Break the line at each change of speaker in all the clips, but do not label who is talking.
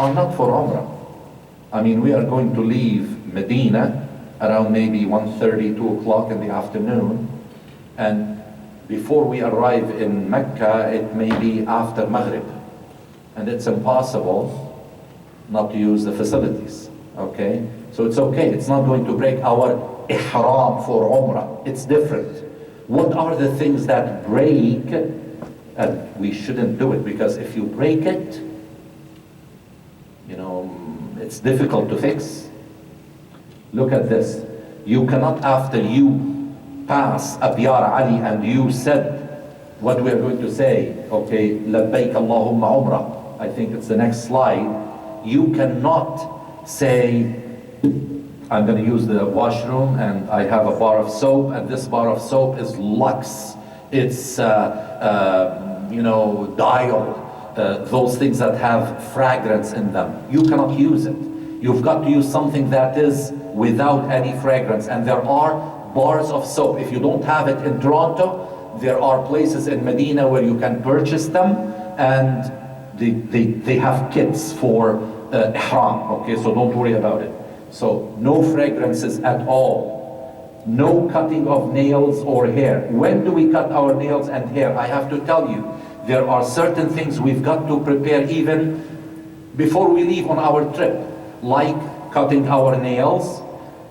are not for Umrah. I mean, we are going to leave Medina around maybe 1:30, 2 o'clock in the afternoon, and before we arrive in Mecca, it may be after Maghrib, and it's impossible not to use the facilities, okay? So it's okay, it's not going to break our ihram for Umrah. It's different. What are the things that break? And we shouldn't do it, because if you break it, you know, it's difficult to fix. Look at this. You cannot, after you pass Abyar Ali and you said what we are going to say, okay, labbaik Allahumma Umrah, I think it's the next slide, you cannot say, I'm going to use the washroom and I have a bar of soap, and this bar of soap is Lux, it's you know, dial, those things that have fragrance in them. You cannot use it. You've got to use something that is without any fragrance, and there are bars of soap. If you don't have it in Toronto, there are places in Medina where you can purchase them, and they have kits for ihram, okay, so don't worry about it. So no fragrances at all, no cutting of nails or hair. When do we cut our nails and hair? I have to tell you, there are certain things we've got to prepare even before we leave on our trip, like cutting our nails,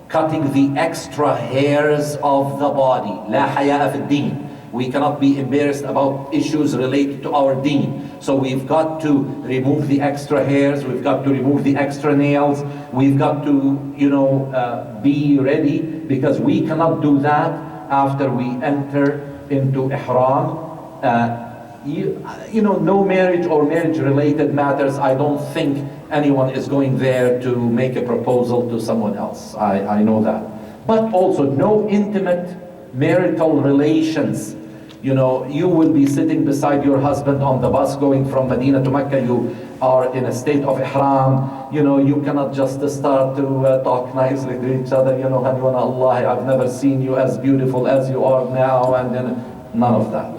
cutting the extra hairs of the body. La haya'a fi din. We cannot be embarrassed about issues related to our deen. So we've got to remove the extra hairs, we've got to remove the extra nails, we've got to, you know, be ready, because we cannot do that after we enter into ihram. You know, no marriage or marriage-related matters, I don't think anyone is going there to make a proposal to someone else. I know that. But also no intimate marital relations. You know, you will be sitting beside your husband on the bus going from Medina to Mecca. You are in a state of ihram. You know, you cannot just start to talk nicely to each other. You know, Hanwana Allah, I've never seen you as beautiful as you are now. And then none of that.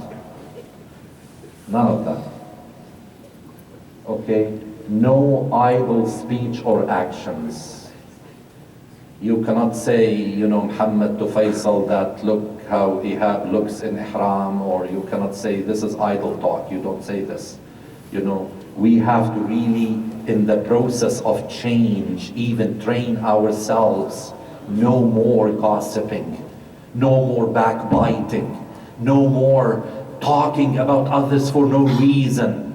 None of that. Okay? No idle speech or actions. You cannot say, you know, Muhammad to Faisal that look how Ihab looks in ihram, or you cannot say this is idle talk. You don't say this. You know, we have to really, in the process of change, even train ourselves. No more gossiping, no more backbiting, no more talking about others for no reason.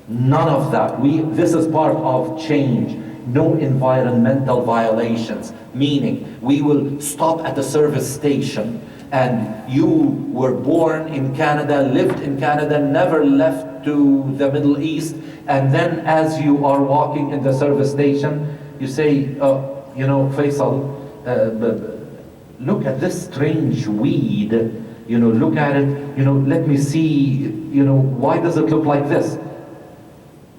None of that. This is part of change. No environmental violations, meaning we will stop at a service station, and you were born in Canada, lived in Canada, never left to the Middle East, and then as you are walking in the service station, you say, you know, Faisal, look at this strange weed, you know, look at it, you know, let me see, you know, why does it look like this?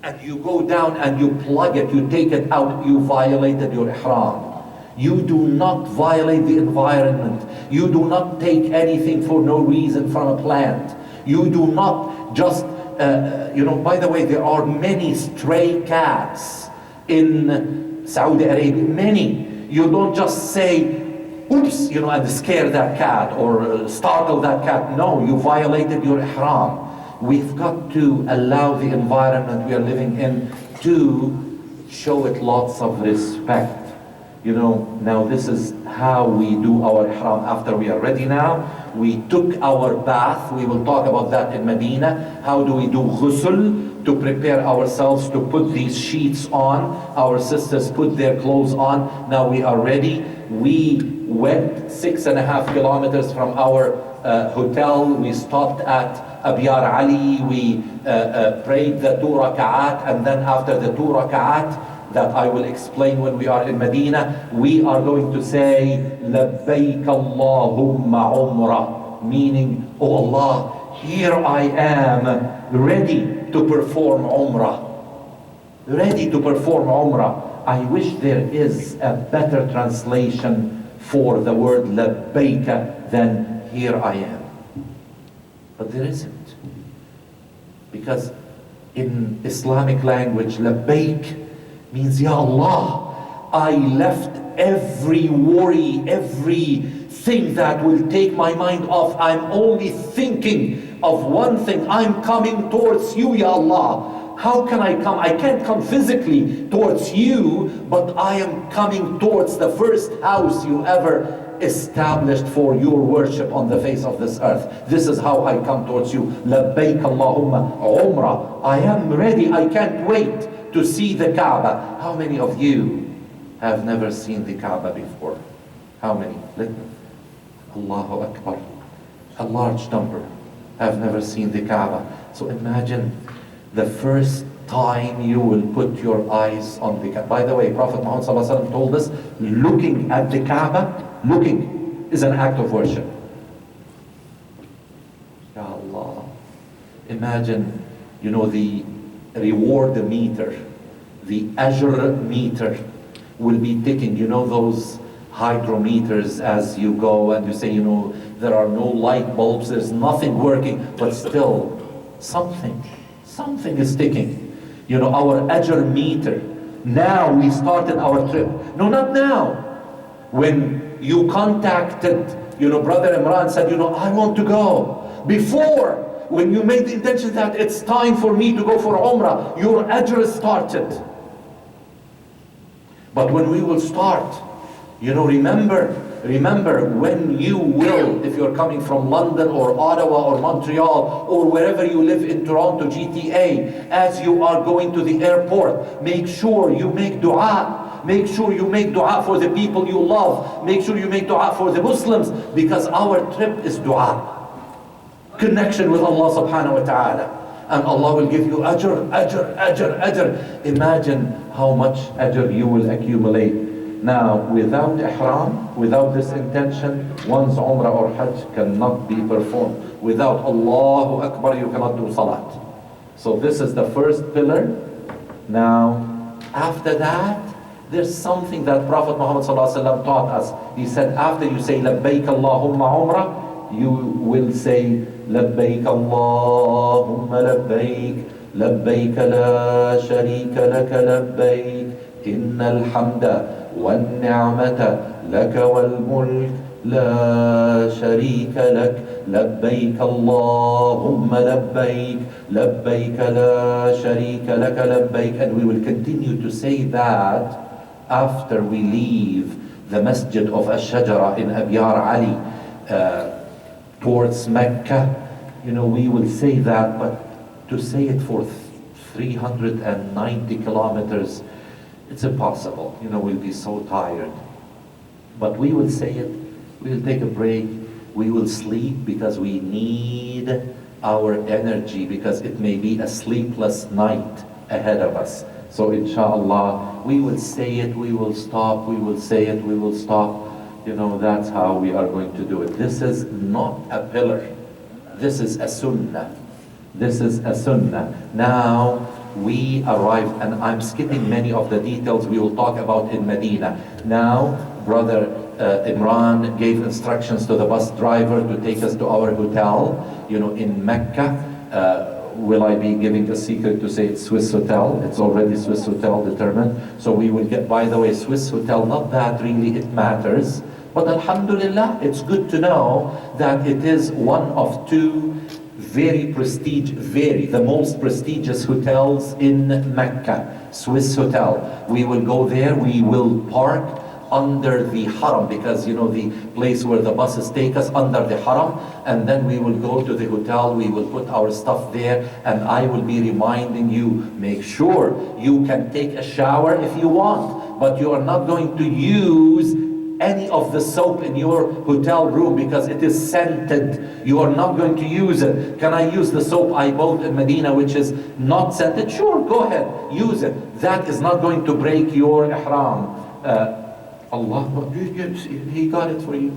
And you go down and you plug it, you take it out, you violated your ihram. You do not violate the environment. You do not take anything for no reason from a plant. You do not just, you know, by the way, there are many stray cats in Saudi Arabia, many. You don't just say, oops, you know, and scare that cat or startle that cat. No, you violated your ihram. We've got to allow the environment we are living in to show it lots of respect. You know, now this is how we do our ihram after we are ready now. We took our bath, we will talk about that in Medina. How do we do ghusl to prepare ourselves to put these sheets on? Our sisters put their clothes on. Now we are ready. We went 6.5 kilometers from our hotel. We stopped at Abyar Ali, we prayed the 2 raka'at, and then after the 2 raka'at, that I will explain when we are in Medina, we are going to say, Labbaik Allahumma Umrah, meaning, oh Allah, here I am, ready to perform Umrah. Ready to perform Umrah. I wish there is a better translation for the word Labbaik than here I am. But there isn't. Because in Islamic language, labbaik Means, Ya Allah, I left every worry, everything that will take my mind off. I'm only thinking of one thing. I'm coming towards you, Ya Allah. How can I come? I can't come physically towards you, but I am coming towards the first house you ever established for your worship on the face of this earth. This is how I come towards you. Labbaik Allahumma Umrah. I am ready. I can't wait to see the Kaaba. How many of you have never seen the Kaaba before? How many? Allahu Akbar. A large number have never seen the Kaaba. So imagine the first time you will put your eyes on the Kaaba. By the way, Prophet Muhammad ﷺ told us, looking at the Kaaba, looking is an act of worship. Ya Allah. Imagine, the reward meter, the ajr meter will be ticking. Those hydrometers as you go and you say, there are no light bulbs, there's nothing working, but still something is ticking. Our ajr meter. Now we started our trip. No, not now. When you contacted, Brother Imran said, I want to go. Before, when you made the intention that it's time for me to go for Umrah, your ajr started. But when we will start, remember when you will, if you're coming from London or Ottawa or Montreal or wherever you live in Toronto, GTA, as you are going to the airport, make sure you make dua. Make sure you make dua for the people you love. Make sure you make dua for the Muslims, because our trip is dua. Connection with Allah subhanahu wa ta'ala. And Allah will give you ajr. Imagine how much ajr you will accumulate. Now, without ihram, without this intention, one's umrah or hajj cannot be performed. Without Allahu Akbar, you cannot do salat. So this is the first pillar. Now, after that, there's something that Prophet Muhammad ﷺ taught us. He said, after you say Labbaik Allahumma Umrah, you will say Labbaik Allahumma Labbaik, Labbaik la sharika laka Labbaik, innal hamda والنعمة لك والملك لا شريك لك لبيك اللهم لبيك لبيك لا شريك لك لبيك. And we will continue to say that after we leave the masjid of Ash-Shajara in Abyar Ali towards Mecca. We will say that, but to say it for 390 kilometers, it's impossible. We'll be so tired. But we will say it, we'll take a break, we will sleep, because we need our energy, because it may be a sleepless night ahead of us. So inshallah, we will say it, we will stop, we will say it, we will stop. That's how we are going to do it. This is not a pillar. This is a sunnah. This is a sunnah. Now, we arrived, and I'm skipping many of the details we will talk about in Medina. Now, Brother Imran gave instructions to the bus driver to take us to our hotel, in Mecca. Will I be giving a secret to say it's Swiss Hotel? It's already Swiss Hotel determined. So we will get, by the way, Swiss Hotel, not that really it matters, but alhamdulillah, it's good to know that it is one of two the most prestigious hotels in Mecca, Swiss Hotel. We will go there, we will park under the haram, because the place where the buses take us, under the haram, and then we will go to the hotel, we will put our stuff there, and I will be reminding you, make sure you can take a shower if you want, but you are not going to use any of the soap in your hotel room because it is scented. You are not going to use it. Can I use the soap I bought in Medina which is not scented? Sure, go ahead, use it. That is not going to break your ihram. Allah, He got it for you.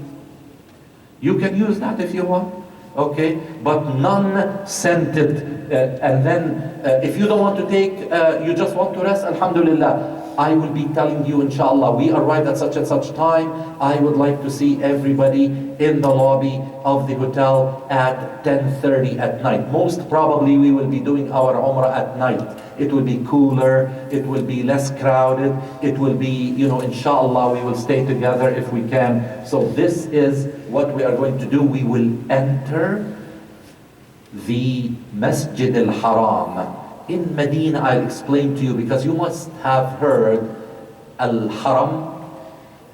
You can use that if you want. Okay, but non-scented, and then If you don't want to take, you just want to rest, alhamdulillah. I will be telling you, inshallah, we arrived at such and such time. I would like to see everybody in the lobby of the hotel at 10:30 at night. Most probably we will be doing our Umrah at night. It will be cooler, it will be less crowded, it will be, inshallah, we will stay together if we can. So this is what we are going to do. We will enter the Masjid al-Haram. In Medina, I'll explain to you, because you must have heard Al-Haram,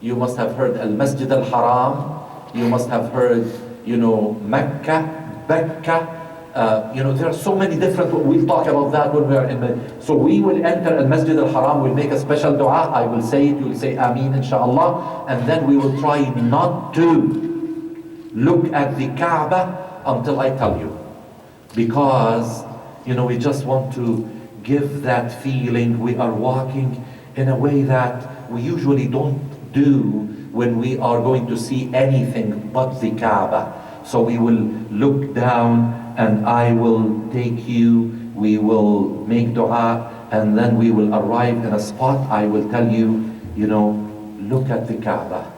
you must have heard Al-Masjid Al-Haram, you must have heard, Mecca, Becca, there are so many different, we'll talk about that when we are in Medina. So we will enter Al-Masjid Al-Haram, we'll make a special dua, I will say it, you will say Ameen, inshallah, and then we will try not to look at the Kaaba until I tell you. Because we just want to give that feeling we are walking in a way that we usually don't do when we are going to see anything but the Kaaba. So we will look down and I will take you, we will make dua, and then we will arrive in a spot. I will tell you, look at the Kaaba,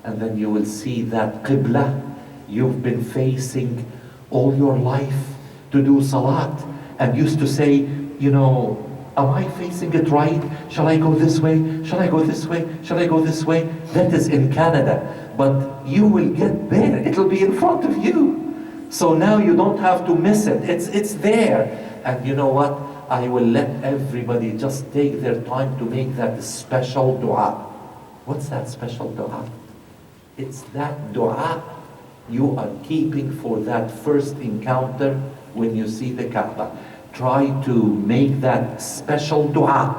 and then you will see that Qibla you've been facing all your life to do salat, and used to say, am I facing it right? Shall I go this way? Shall I go this way? Shall I go this way? That is in Canada. But you will get there. It will be in front of you. So now you don't have to miss it. It's there. And you know what? I will let everybody just take their time to make that special dua. What's that special dua? It's that dua you are keeping for that first encounter when you see the Kaaba. Try to make that special dua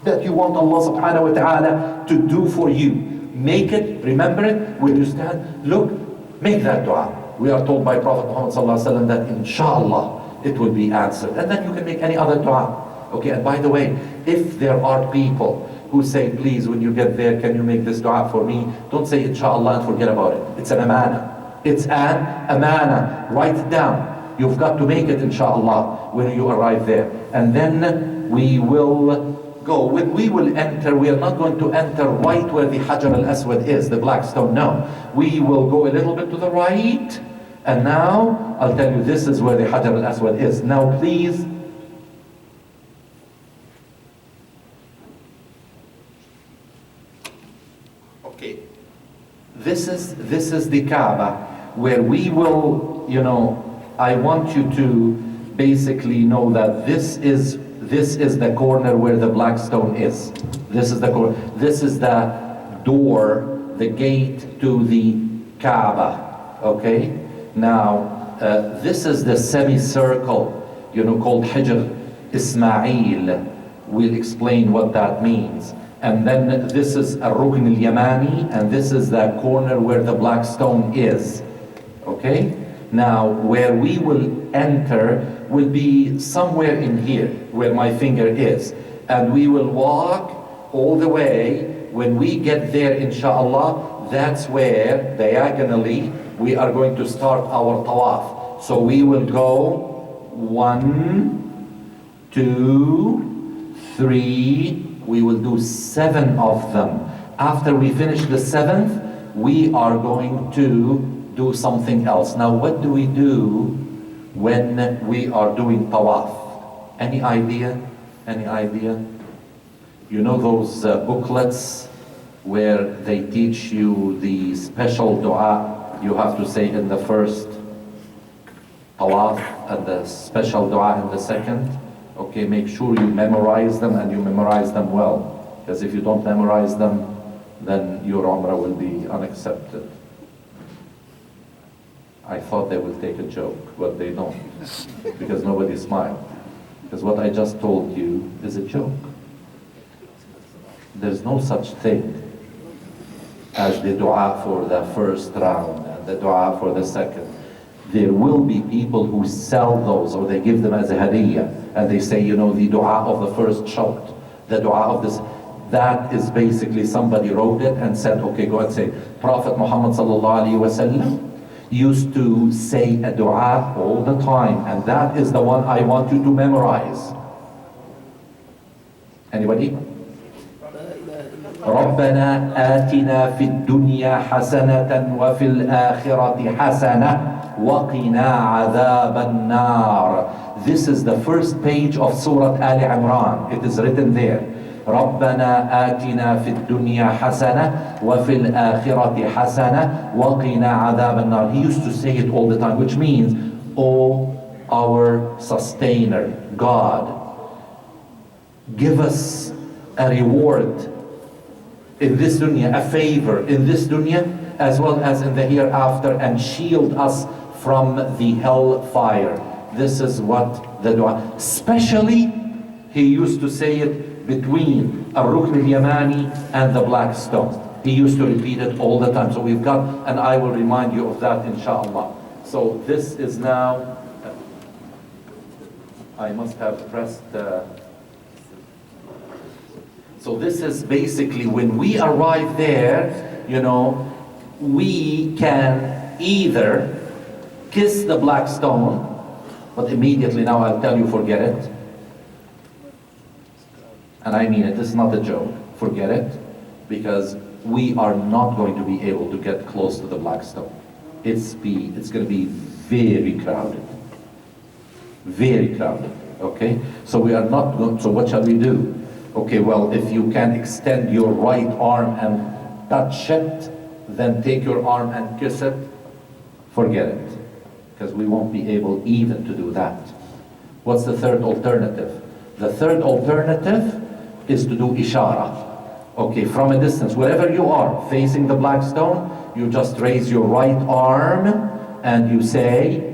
that you want Allah subhanahu wa ta'ala to do for you. Make it, remember it, when you stand, look, make that dua. We are told by Prophet Muhammad sallallahu alaihi wasallam that inshallah it will be answered. And then you can make any other dua. Okay, and by the way, if there are people who say, please, when you get there, can you make this dua for me? Don't say inshallah and forget about it. It's an amana. It's an amana. Write it down. You've got to make it, inshallah, when you arrive there. And then we will go. When we will enter, we are not going to enter right where the Hajar al-Aswad is, the black stone. No. We will go a little bit to the right. And now, I'll tell you, this is where the Hajar al-Aswad is. Now, please. Okay. This is the Kaaba, where we will, I want you to basically know that this is the corner where the black stone is. This is the corner. This is the door, the gate to the Kaaba. Okay? Now, this is the semicircle, called Hijr Ismail. We'll explain what that means. And then this is Ar-Rukn al-Yamani, and this is the corner where the black stone is. Okay? Now, where we will enter will be somewhere in here, where my finger is. And we will walk all the way. When we get there, inshallah, that's where, diagonally, we are going to start our tawaf. So we will go 1, 2, 3, we will do 7 of them. After we finish the 7th, we are going to do something else. Now, what do we do when we are doing tawaf? Any idea? Any idea? You know those booklets where they teach you the special dua you have to say in the first tawaf and the special dua in the second? Okay, make sure you memorize them, and you memorize them well. Because if you don't memorize them, then your Umrah will be unaccepted. I thought they will take a joke, but they don't, because nobody smiled. Because what I just told you is a joke. There's no such thing as the dua for the first round and the dua for the second. There will be people who sell those, or they give them as a hadiyah, and they say, the dua of the first shot, the dua of this. That is basically somebody wrote it and said, okay, go and say, Prophet Muhammad sallallahu alaihi wasallam used to say a dua all the time, and that is the one I want you to memorize. Anybody? ربنا آتنا في الدنيا حسنة وفي الآخرة حسنة وقنا عذاب النار. This is the first page of Surah Al-Imran. It is written there. ربنا آتنا في الدنيا حسنة وفي الآخرة حسنة وقنا عذاب النار. He used to say it all the time, which means, oh our sustainer, God, give us a reward in this dunya, a favor in this dunya as well as in the hereafter, and shield us from the hellfire. This is what the dua, especially he used to say it between Ar-Rukn al-Yamani and the black stone. He used to repeat it all the time. So we've got, and I will remind you of that inshallah. So this is now, I must have pressed so this is basically when we arrive there, you know, we can either kiss the black stone, but immediately now I'll tell you, forget it. And I mean it, this is not a joke, forget it, because we are not going to be able to get close to the black stone. It's going to be very crowded. Very crowded, okay? So we are not going, so what shall we do? Okay, well, if you can extend your right arm and touch it, then take your arm and kiss it, forget it. Because we won't be able even to do that. What's the third alternative? The third alternative is to do ishara. Okay, from a distance, wherever you are, facing the black stone, you just raise your right arm and you say,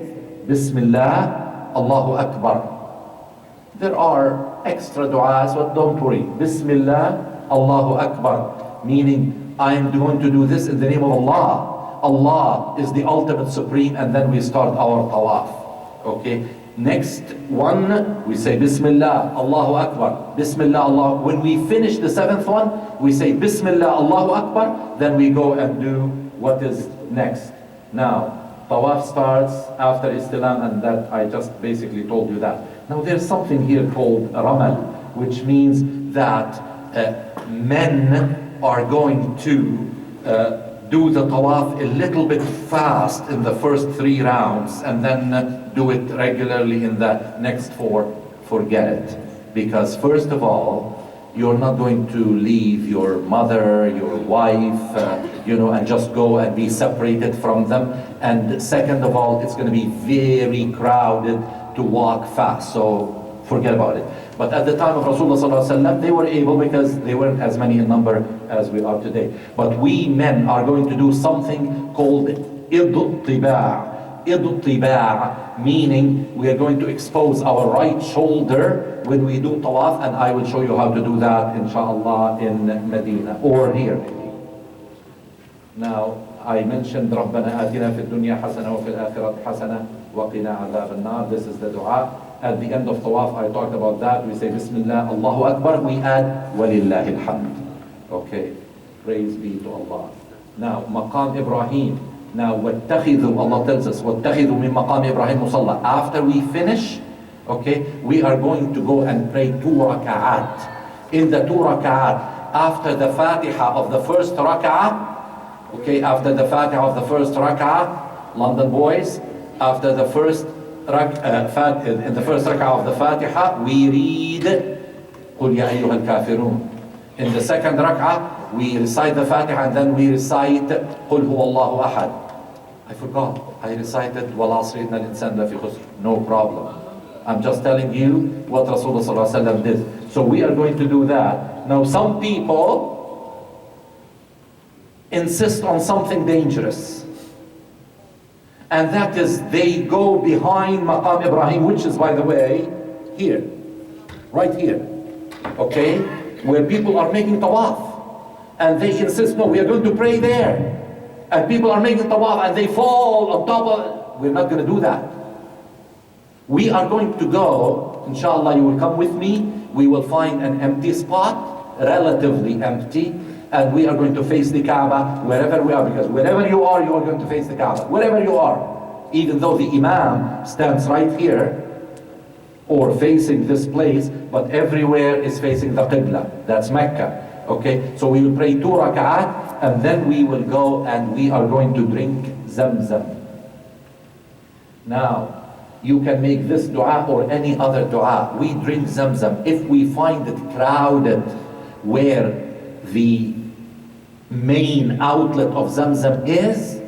Bismillah, Allahu Akbar. There are extra du'as, but don't worry. Bismillah, Allahu Akbar. Meaning, I'm going to do this in the name of Allah. Allah is the ultimate supreme, and then we start our tawaf. Okay? Next one, we say Bismillah, Allahu Akbar. Bismillah, Allah. When we finish the seventh one, we say Bismillah, Allahu Akbar. Then we go and do what is next. Now, tawaf starts after Istilam, and that I just basically told you that. Now there's something here called Ramal, which means that men are going to do the tawaf a little bit fast in the first 3 rounds and then do it regularly in the next 4. Forget it. Because first of all, you're not going to leave your mother, your wife, and just go and be separated from them. And second of all, it's going to be very crowded to walk fast, so forget about it. But at the time of Rasulullah they were able, because they weren't as many in number as we are today. But we men are going to do something called Idul Tiba'. Idul Tiba', meaning we are going to expose our right shoulder when we do tawaf, and I will show you how to do that inshallah in Medina, or here maybe. Now, I mentioned رَبَّنَا آتِنَا فِي الدُّنْيَا حَسَنَةً وَفِي الْآخِرَةِ حَسَنَةً وَقِنَا عَذَابَ النَّارِ. This is the dua. At the end of tawaf, I talked about that. We say Bismillah, Allahu Akbar. We add وَلِلَّهِ الْحَمْدِ. Okay, praise be to Allah. Now, Maqam Ibrahim. Now, وَاتَّخِذُوا, Allah tells us, وَاتَّخِذُوا مِن مَقَامِ إِبْرَاهِيمَ مُصَلَّى. After we finish, okay, we are going to go and pray 2 raka'at. In the 2 raka'at, after the Fatiha of the first raka'ah, okay, after the Fatiha of the first rak'ah, London boys, after the first in the first rak'ah of the Fatiha, we read قُلْ يَا أَيُّهَا الْكَافِرُونَ. In the second rak'ah, we recite the Fatiha and then we recite قُلْ هُوَ اللَّهُ أَحَدٌ. I forgot, I recited وَالْعَصْرِ إِنَّ الْإِنسَانَ لَفِي خُسْرٍ. No problem. I'm just telling you what Rasulullah did. So we are going to do that. Now some people insist on something dangerous, and that is they go behind Maqam Ibrahim, which is, by the way, here, right here, okay, where people are making tawaf, and they insist, no, we are going to pray there, and people are making tawaf and they fall on top of it. We're not going to do that. We are going to go, inshallah, you will come with me, we will find an empty spot, relatively empty, and we are going to face the Kaaba wherever we are, because wherever you are going to face the Kaaba. Wherever you are. Even though the Imam stands right here, or facing this place, but everywhere is facing the Qibla. That's Mecca. Okay, so we will pray 2 rak'at, and then we will go and we are going to drink Zamzam. Now, you can make this dua or any other dua. We drink Zamzam. If we find it crowded where the main outlet of Zamzam is,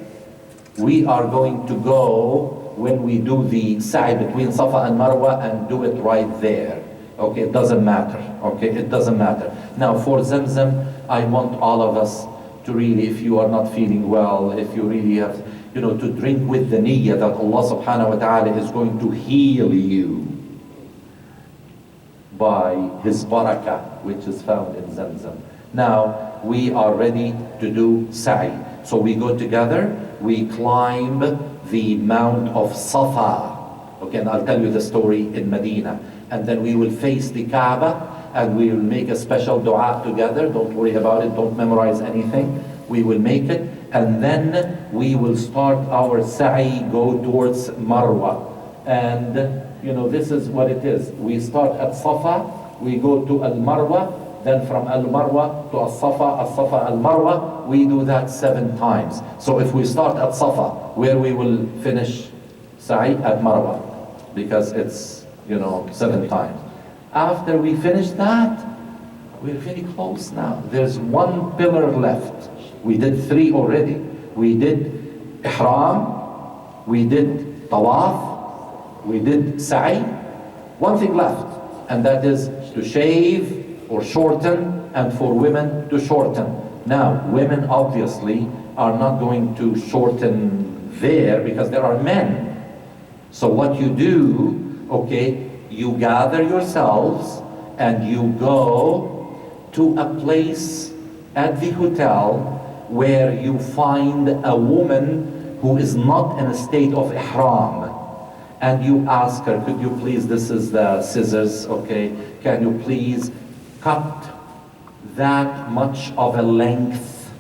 we are going to go when we do the sa'i between Safa and Marwa and do it right there. Okay, it doesn't matter. Okay, it doesn't matter. Now for Zamzam, I want all of us to really, if you are not feeling well, if you really have, to drink with the niyyah that Allah subhanahu wa ta'ala is going to heal you by His barakah, which is found in Zamzam. Now, we are ready to do sa'i. So we go together, we climb the Mount of Safa. Okay, and I'll tell you the story in Medina. And then we will face the Kaaba, and we will make a special dua together. Don't worry about it, don't memorize anything. We will make it, and then we will start our sa'i, go towards Marwa. And this is what it is. We start at Safa, we go to Al-Marwa, then from Al-Marwa to Al-Safa, Al-Safa, Al-Marwa. We do that 7 times. So if we start at Safa, where we will finish sa'i at Marwa, because it's 7 times. After we finish that, we're very close now. There's 1 pillar left. We did 3 already. We did Ihram, we did Tawaf, we did Sa'i. 1 thing left, and that is to shave or shorten, and for women to shorten. Now, women obviously are not going to shorten there because there are men. So what you do, okay, you gather yourselves and you go to a place at the hotel where you find a woman who is not in a state of ihram, and you ask her, could you please, this is the scissors, okay, can you please cut that much of a length?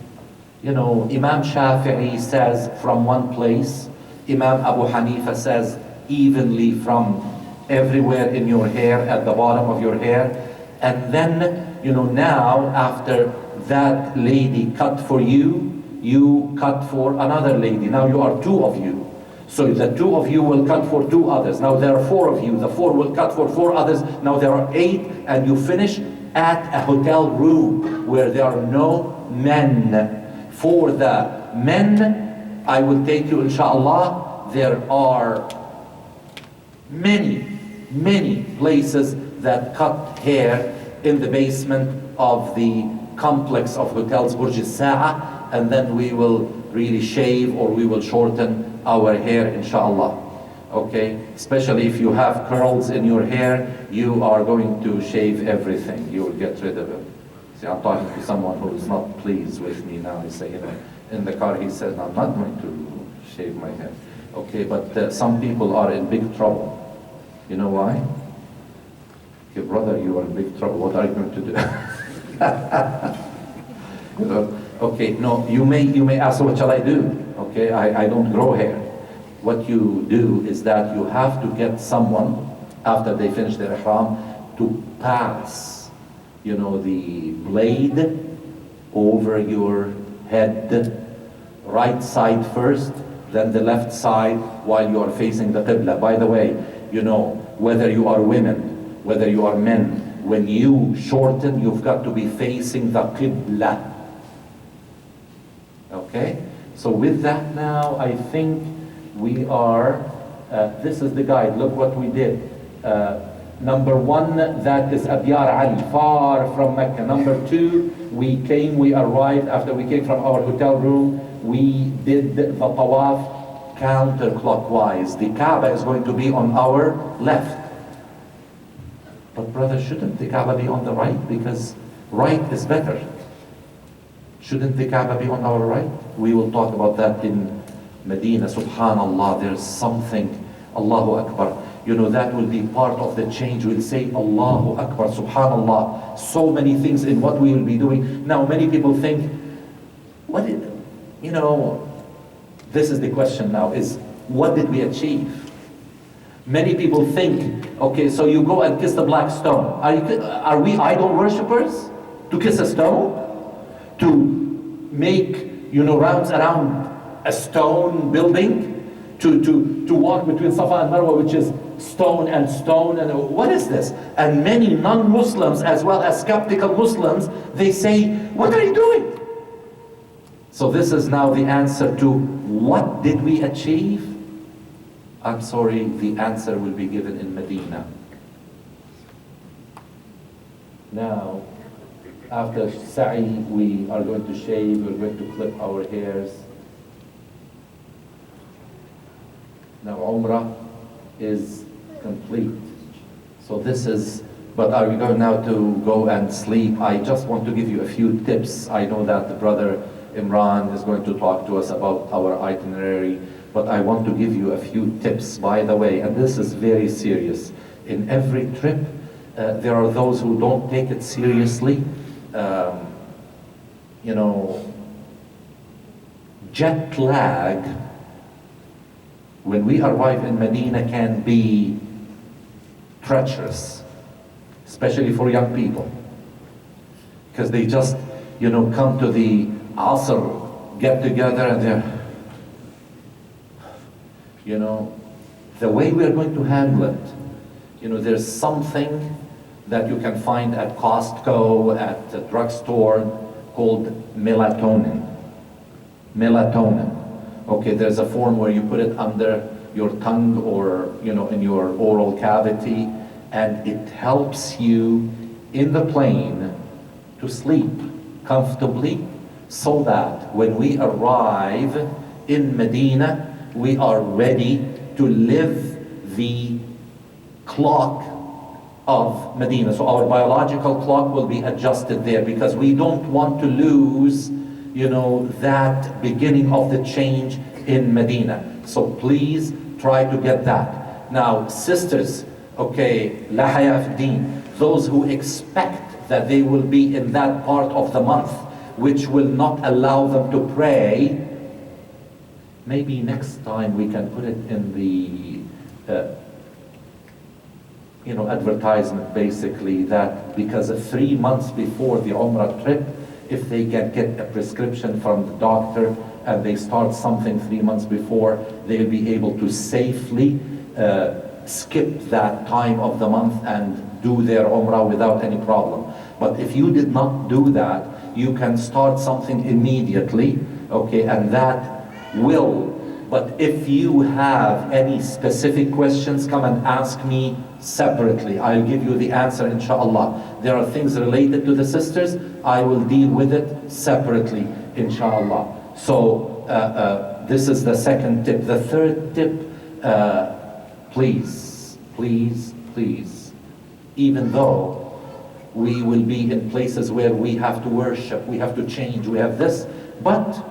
Imam Shafi'i says from one place, Imam Abu Hanifa says evenly from everywhere in your hair, at the bottom of your hair. And then, now after that lady cut for you, you cut for another lady. Now you are 2 of you. So the 2 of you will cut for 2 others. Now there are 4 of you. The 4 will cut for 4 others. Now there are 8, and you finish at a hotel room where there are no men. For the men, I will take you, inshallah. There are many places that cut hair in the basement of the complex of hotels Burj Al-Sa'a, and then we will really shave or we will shorten our hair, inshallah. Okay, especially if you have curls in your hair, you are going to shave everything. You will get rid of it. See, I'm talking to someone who is not pleased with me now. He said, in the car he said, I'm not going to shave my hair. Okay, but some people are in big trouble. You know why? Okay, brother, you are in big trouble. What are you going to do? Okay, no, you may ask, what shall I do? Okay, I don't grow hair. What you do is that you have to get someone, after they finish their ihram, to pass, the blade over your head, right side first, then the left side while you are facing the Qibla. By the way, whether you are women, whether you are men, when you shorten, you've got to be facing the Qibla. Okay? So with that now, I think we are, this is the guide. Look what we did. Number 1, that is Abyar Ali, far from Mecca. Number 2, we arrived, after we came from our hotel room, we did the tawaf counterclockwise. The Kaaba is going to be on our left. But brother, shouldn't the Kaaba be on the right? Because right is better. Shouldn't the Kaaba be on our right? We will talk about that in Medina. Subhanallah, there's something, Allahu Akbar. That will be part of the change. We'll say Allahu Akbar, Subhanallah. So many things in what we will be doing. Now, many people think, this is the question now, is what did we achieve? Many people think, okay, so you go and kiss the black stone. Are we idol worshippers? To kiss a stone? To make, rounds around a stone building? To walk between Safa and Marwa, which is stone, and what is this? And many non-Muslims, as well as skeptical Muslims, they say, what are you doing? So this is now the answer to what did we achieve? I'm sorry, the answer will be given in Medina. Now, after Sa'i, we are going to shave, we're going to clip our hairs. Now Umrah is complete. So this is, but are we going now to go and sleep? I just want to give you a few tips. I know that the brother Imran is going to talk to us about our itinerary, but I want to give you a few tips, by the way, and this is very serious. In every trip, there are those who don't take it seriously. Jet lag, when we arrive in Medina, can be treacherous, especially for young people, because they just, come to the Asr, get together, and they're, the way we are going to handle it, there's something that you can find at Costco, at the drugstore, called melatonin. Melatonin. Okay, there's a form where you put it under your tongue or, in your oral cavity, and it helps you in the plane to sleep comfortably, so that when we arrive in Medina, we are ready to live the clock of Medina. So our biological clock will be adjusted there, because we don't want to lose, that beginning of the change in Medina. So please try to get that. Now, sisters, okay, la haya fi din, those who expect that they will be in that part of the month which will not allow them to pray, maybe next time we can put it in the advertisement, basically, that because of 3 months before the Umrah trip, if they can get a prescription from the doctor and they start something 3 months before, they'll be able to safely skip that time of the month and do their Umrah without any problem. But if you did not do that, you can start something immediately, okay, and that will. But if you have any specific questions, come and ask me separately. I'll give you the answer, inshallah. There are things related to the sisters, I will deal with it separately, inshallah. So this is the second tip. The third tip, please, please, please, even though we will be in places where we have to worship, we have to change, we have this, but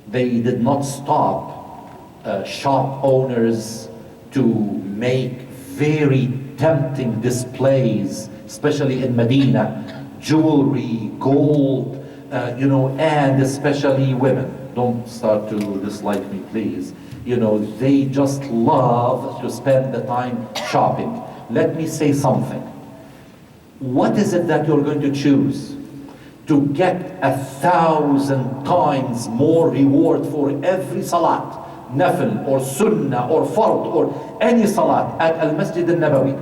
they did not stop shop owners to make very tempting displays, especially in Medina, jewelry, gold, and especially women. Don't start to dislike me, please. They just love to spend the time shopping. Let me say something. What is it that you're going to choose? To get 1,000 times more reward for every salat, nafil or sunnah or fard or any salat at Al-Masjid Al-Nabawi,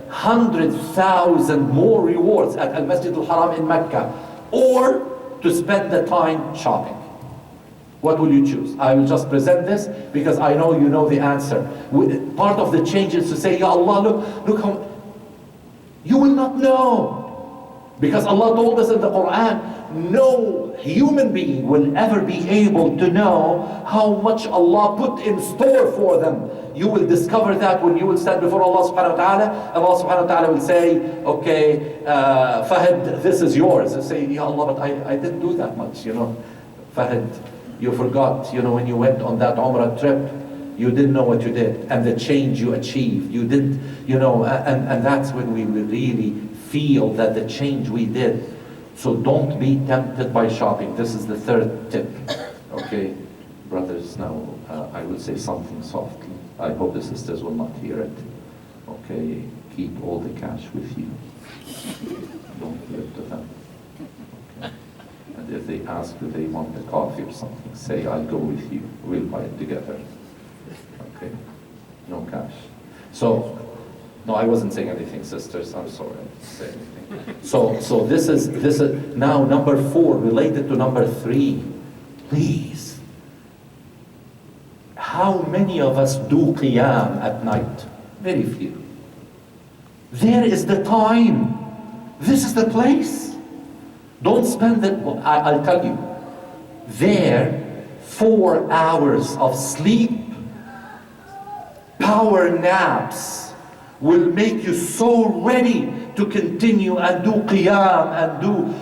100,000 more rewards at Al-Masjid Al-Haram in Mecca, or to spend the time shopping? What will you choose? I will just present this because I know you know the answer. Part of the change is to say, Ya Allah, look how, you will not know. Because Allah told us in the Quran, no human being will ever be able to know how much Allah put in store for them. You will discover that when you will stand before Allah subhanahu wa ta'ala. Allah subhanahu wa ta'ala will say, okay, Fahd, this is yours. And say, Ya Allah, but I didn't do that much, Fahd, you forgot, when you went on that Umrah trip, you didn't know what you did, and the change you achieved. You didn't, and that's when we will really feel that the change we did. So don't be tempted by shopping. This is the third tip. Okay, brothers, now I will say something softly. I hope the sisters will not hear it. Okay, keep all the cash with you. Don't give it to them. Okay. And if they ask you they want the coffee or something, say, I'll go with you. We'll buy it together. Okay, no cash. So, no, I wasn't saying anything, sisters. I'm sorry, I didn't say anything. So this is now number 4, related to number 3. Please, how many of us do qiyam at night? Very few. There is the time. This is the place. Don't spend it. I'll tell you. There, 4 hours of sleep, power naps, will make you so ready to continue and do qiyam and do